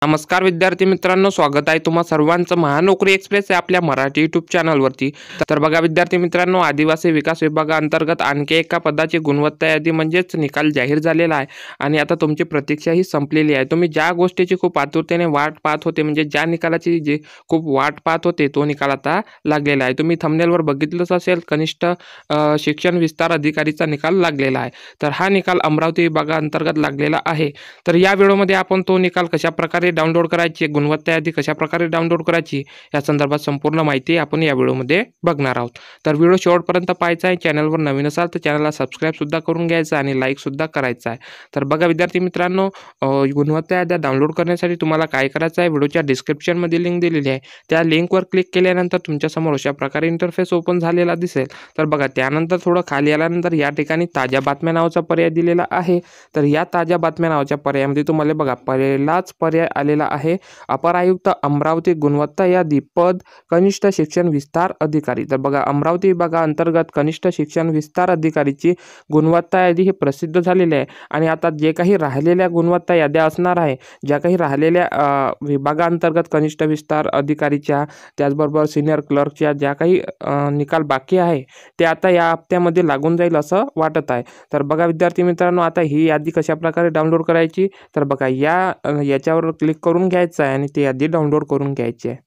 नमस्कार विद्यार्थी मित्रांनो, स्वागत आहे तुम्हा सर्वांचं महानोकरी एक्सप्रेस या आपल्या मराठी यूट्यूब चॅनलवरती। तर बघा विद्यार्थी मित्रांनो, आदिवासी विकास विभागाअंतर्गत आणखी एका पदाची गुणवत्ता यादी म्हणजेच निकाल जाहीर झालेला आहे आणि आता तुमची प्रतीक्षा ही संपलेली आहे। तुम्ही ज्या गोष्टीची खूप आतुरतेने वाट पाहत होते, म्हणजे ज्या निकालाची जी खूप वाट पाहत होते, तो निकाल आता लागलेला आहे। तुम्ही थंबनेलवर बघितलंच असेल, कनिष्ठ शिक्षण विस्तार अधिकारीचा निकाल लागलेला आहे। तर हा निकाल अमरावती विभागाअंतर्गत लागलेला आहे। तर या व्हिडिओमध्ये आपण तो निकाल कशा प्रकारे डाउनलोड करायची, गुणवत्ता यादी कशा प्रकारे डाउनलोड करायची या संदर्भात संपूर्ण माहिती आपण या व्हिडिओमध्ये बघणार आहोत। तर व्हिडिओ शेवटपर्यंत पाहायचा आहे। चॅनलवर नवीन असाल तर चॅनलला सबस्क्राइब सुद्धा करून घ्यायचं आणि लाईक सुद्धा करायचा आहे। तर बघा विद्यार्थी मित्रांनो, गुणवत्ता यादी डाउनलोड करण्यासाठी तुम्हाला काय करायचं आहे, व्हिडिओच्या डिस्क्रिप्शनमध्ये लिंक दिलेली आहे, त्या लिंकवर क्लिक केल्यानंतर तुमच्यासमोर अशा प्रकारे इंटरफेस ओपन झालेला दिसेल। तर बघा त्यानंतर थोडं खाली आल्यानंतर या ठिकाणी ताज्या बातम्या नावाचा पर्याय दिलेला आहे। तर या ताज्या बातम्या नावाच्या पर्यायामध्ये तुम्हाला बघा पहिलाच पर्याय आलेला आहे, अपर आयुक्त अमरावती गुणवत्ता यादी पद कनिष्ठ शिक्षण विस्तार अधिकारी। तर बघा अमरावती विभागाअंतर्गत कनिष्ठ शिक्षण विस्तार अधिकारीची गुणवत्ता यादी ही प्रसिद्ध झालेली आहे आणि आता जे काही राहिलेल्या गुणवत्ता याद्या असणार आहे, ज्या काही राहिलेल्या विभागाअंतर्गत कनिष्ठ विस्तार अधिकारीच्या त्याचबरोबर सिनियर क्लर्कच्या ज्या काही निकाल बाकी आहे ते आता या हप्त्यामध्ये लागून जाईल असं वाटत आहे। तर बघा विद्यार्थी मित्रांनो, आता ही यादी कशा प्रकारे डाउनलोड करायची, तर बघा याच्यावर क्लिक करून घ्यायचं आहे आणि ती यादी डाउनलोड करून घ्यायची आहे।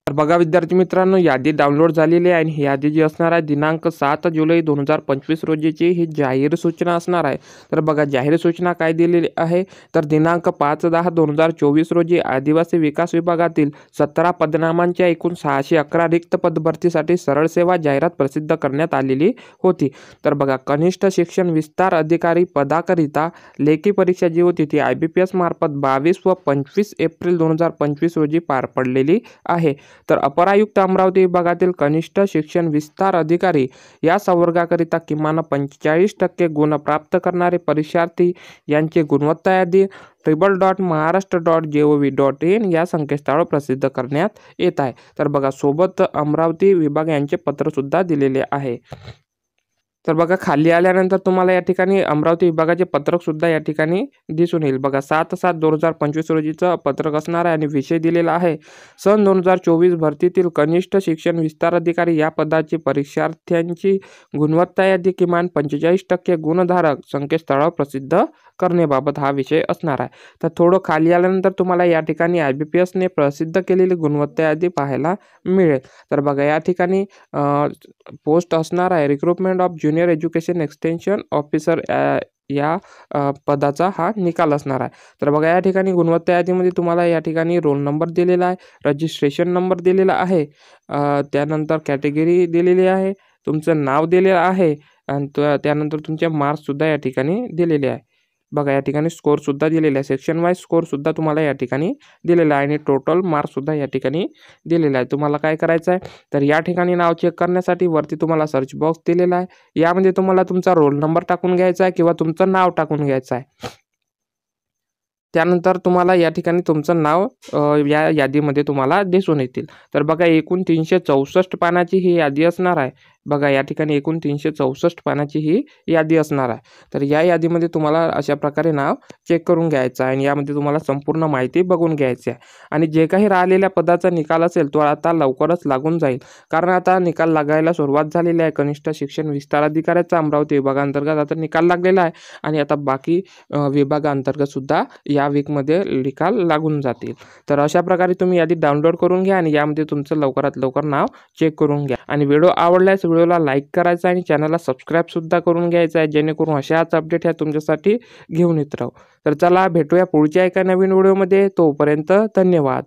तर बघा विद्यार्थी मित्रांनो, यादी डाउनलोड झालेली आहे आणि ही यादी जी असणार आहे दिनांक 7 जुलै 2025 रोजीची ही जाहीर सूचना असणार आहे। तर बघा जाहीर सूचना काय दिलेली आहे, तर दिनांक 5/10/2024 रोजी आदिवासी विकास विभागातील 17 पदनामांच्या एकूण 611 रिक्त पदभरतीसाठी सरळ सेवा जाहिरात प्रसिद्ध करण्यात आलेली होती। तर बघा कनिष्ठ शिक्षण विस्तार अधिकारी पदाकरिता लेखी परीक्षा जी होती ती IBPS मार्फत 22 व 25 एप्रिल 2025 रोजी पार पडलेली आहे। तर अपर आयुक्त अमरावती विभागातील कनिष्ठ शिक्षण विस्तार अधिकारी या संवर्गाकरिता किमान 45% गुण प्राप्त करणारे परीक्षार्थी यांची गुणवत्ता यादी www.maharashtra.gov.in या संकेतस्थळावर प्रसिद्ध करण्यात येत आहे। तर बघा सोबत अमरावती विभाग यांचे पत्र सुद्धा दिलेले आहे। तर बघा खाली आल्यानंतर तुम्हाला या ठिकाणी अमरावती विभागाचे पत्रक सुद्धा या ठिकाणी दिसून येईल। बघा 7/7/2025 रोजीचं पत्रक असणार आहे आणि विषय दिलेला आहे, सन 2024 भरतीतील कनिष्ठ शिक्षण विस्तार अधिकारी या पदाची परीक्षार्थ्यांची गुणवत्ता यादी किमान 45% गुणधारक संकेतस्थळावर प्रसिद्ध करण्याबाबत हा विषय असणार आहे। तर थोडं खाली आल्यानंतर तुम्हाला या ठिकाणी IBPSने प्रसिद्ध केलेली गुणवत्ता यादी पाहायला मिळेल। तर बघा या ठिकाणी पोस्ट असणार आहे, recruitment of junior education extension officer या पदाचा हा निकाल असणार आहे। तर बघा या ठिकाणी गुणवत्ता यादीमध्ये तुम्हाला या ठिकाणी रोल नंबर दिलेला आहे, रजिस्ट्रेशन नंबर दिलेला आहे, त्यानंतर कॅटेगरी दिलेली आहे, तुमचं नाव दिलेलं आहे आणि त्यानंतर तुमचे मार्क्स सुद्धा या ठिकाणी दिलेले आहे। बघा या ठिकाणी स्कोर सुद्धा दिलेला आहे, सेक्शन वाईज स्कोर सुद्धा तुम्हाला या ठिकाणी दिलेला आहे आणि टोटल मार्क्स सुद्धा या ठिकाणी दिलेला आहे। तुम्हाला काय करायचं आहे, तर या ठिकाणी नाव चेक करण्यासाठी वरती तुम्हाला सर्च बॉक्स दिलेला आहे, यामध्ये तुम्हाला तुमचा रोल नंबर टाकून घ्यायचा आहे किंवा तुमचं नाव टाकून घ्यायचं आहे। त्यानंतर तुम्हाला या ठिकाणी तुमचं नाव या यादीमध्ये तुम्हाला दिसून येतील। तर बघा एकूण 364 पानाची ही यादी असणार आहे। बघा या ठिकाणी एकूण 364 पानाची ही यादी असणार आहे। तर या यादीमध्ये तुम्हाला अशा प्रकारे नाव चेक करून घ्यायचं आहे आणि यामध्ये तुम्हाला संपूर्ण माहिती बघून घ्यायची आहे आणि जे काही राहिलेल्या पदाचा निकाल असेल तो आता लवकरच लागून जाईल, कारण आता निकाल लागायला सुरुवात झालेली आहे। कनिष्ठ शिक्षण विस्तार अधिकाऱ्याचा अमरावती विभागाअंतर्गत आता निकाल लागलेला आहे आणि आता बाकी विभागाअंतर्गत सुद्धा या वीकमध्ये निकाल लागून जातील। तर अशा प्रकारे तुम्ही यादी डाउनलोड करून घ्या आणि यामध्ये तुमचं लवकरात लवकर नाव चेक करून घ्या आणि व्हिडिओ आवडल्यास व्हिडिओला लाईक करायचा आणि चॅनलला सबस्क्राइब सुद्धा करून घ्यायचा आहे, जेणेकरून अशाच अपडेट ह्या तुमच्यासाठी घेऊन येत राहू। तर चला भेटूया पुढच्या एका नवीन व्हिडिओमध्ये, तोपर्यंत धन्यवाद।